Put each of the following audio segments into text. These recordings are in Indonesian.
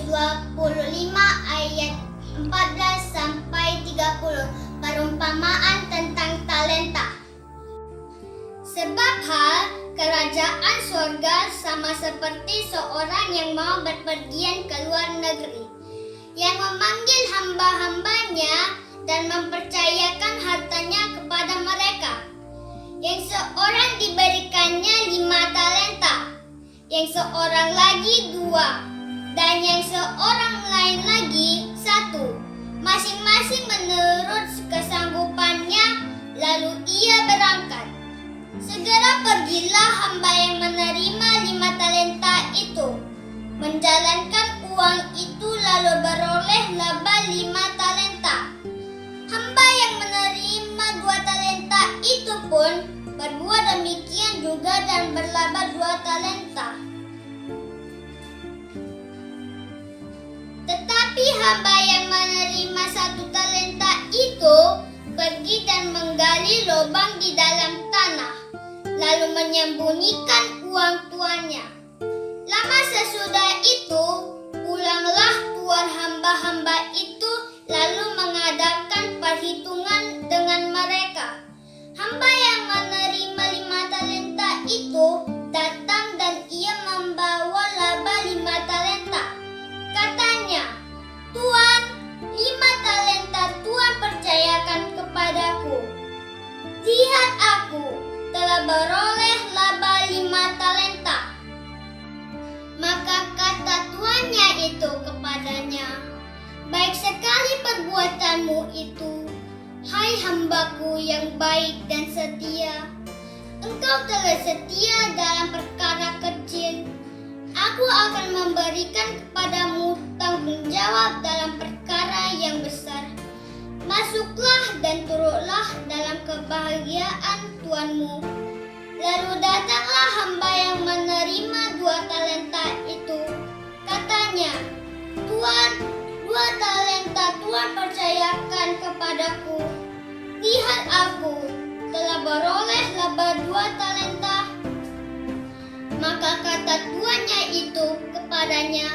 25 ayat 14 sampai 30, perumpamaan tentang talenta. Sebab hal kerajaan surga sama seperti seorang yang mau berpergian ke luar negeri, yang memanggil hamba-hambanya dan mempercayakan hartanya kepada mereka. Yang seorang diberikannya 5 talenta, yang seorang lagi 2, dan yang seorang lain lagi 1, masing-masing menurut kesanggupannya. Lalu ia berangkat. Segera pergilah hamba yang menerima 5 talenta itu, menjalankan uang itu lalu beroleh laba 5 talenta. Hamba yang menerima 2 talenta itu pun berbuat demikian juga dan berlaba 2 talenta. Tetapi hamba yang menerima 1 talenta itu pergi dan menggali lubang di dalam tanah, lalu menyembunyikan uang tuannya. Lama sesudah itu, pulanglah tuan hamba-hamba itu lalu mengadakan perhitungan dengan mereka. Hamba yang menerima 5 talenta itu datang dan ia membawa laba 5 talenta. Katanya, "Tuan, 5 talenta Tuan percayakan kepadaku. Lihat, aku telah beroleh laba 5 talenta." Maka kata tuannya itu kepadanya, "Baik sekali perbuatanmu itu, hai hambaku yang baik dan setia. Engkau telah setia dalam perkara kecil. Aku akan memberikan kepadamu tanggung jawab dalam perkara yang besar. Masuklah dan turutlah dalam kebahagiaan tuanmu." Lalu datanglah hamba yang menerima 2 talenta itu. Katanya, "Tuan, 2 talenta Tuan percayakan kepadaku. Lihat, aku telah beroleh laba 2 talenta." Maka kata tuannya itu kepadanya,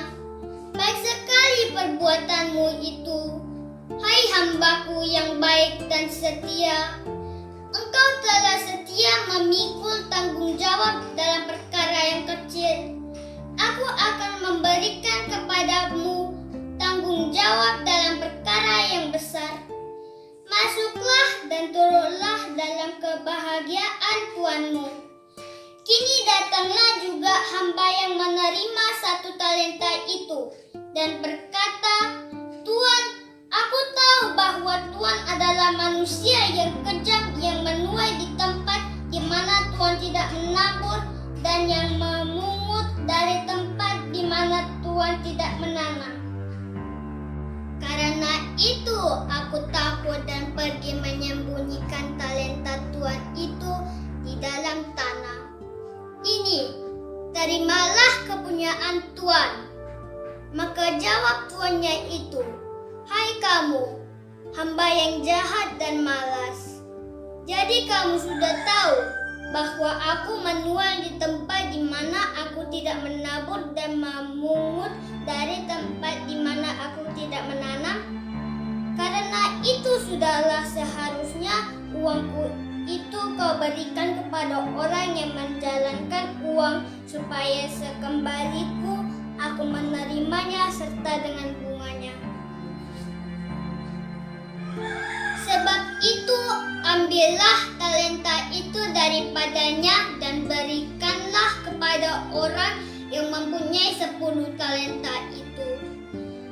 "Baik sekali perbuatanmu itu, hai hambaku yang baik dan setia. Engkau telah setia memikul tanggung jawab dalam perkara yang kecil. Aku akan memberikan kepadamu tanggung jawab dalam perkara yang besar. Masuklah dan turutlah dalam kebahagiaan tuanmu." Kini datanglah juga hamba yang menerima 1 talenta itu dan berkata, "Tuan, aku tahu bahwa Tuan adalah manusia yang kejam, yang menuai di tempat di mana Tuan tidak menabur dan yang memungut dari tempat di mana Tuan tidak menanam. Karena itu aku takut dan pergi menyembunyikan talenta Tuan itu di dalam tanah. Ini, terimalah kepunyaan Tuan." Maka jawab tuannya itu, "Hai kamu, hamba yang jahat dan malas. Jadi kamu sudah tahu bahwa aku menuai di tempat di mana aku tidak menabur dan memungut dari tempat di mana aku tidak menanam. Karena itu sudahlah seharusnya uangku itu kau berikan kepada orang yang menjalankan uang, supaya sekembaliku aku menerimanya serta dengan bunganya. Sebab itu ambillah talenta itu daripadanya dan berikanlah kepada orang yang mempunyai 10 talenta itu.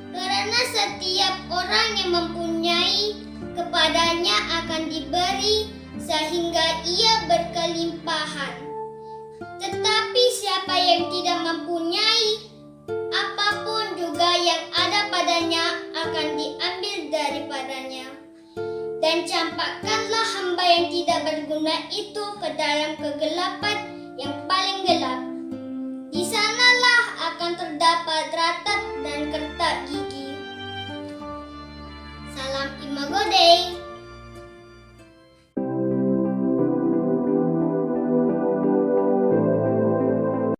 Karena setiap orang yang mempunyai, kepadanya akan diberi sehingga ia berkelimpahan. Tetapi siapa yang tidak mempunyai, apapun juga yang ada padanya akan diambil daripadanya. Dan campakkanlah hamba yang tidak berguna itu ke dalam kegelapan yang paling gelap.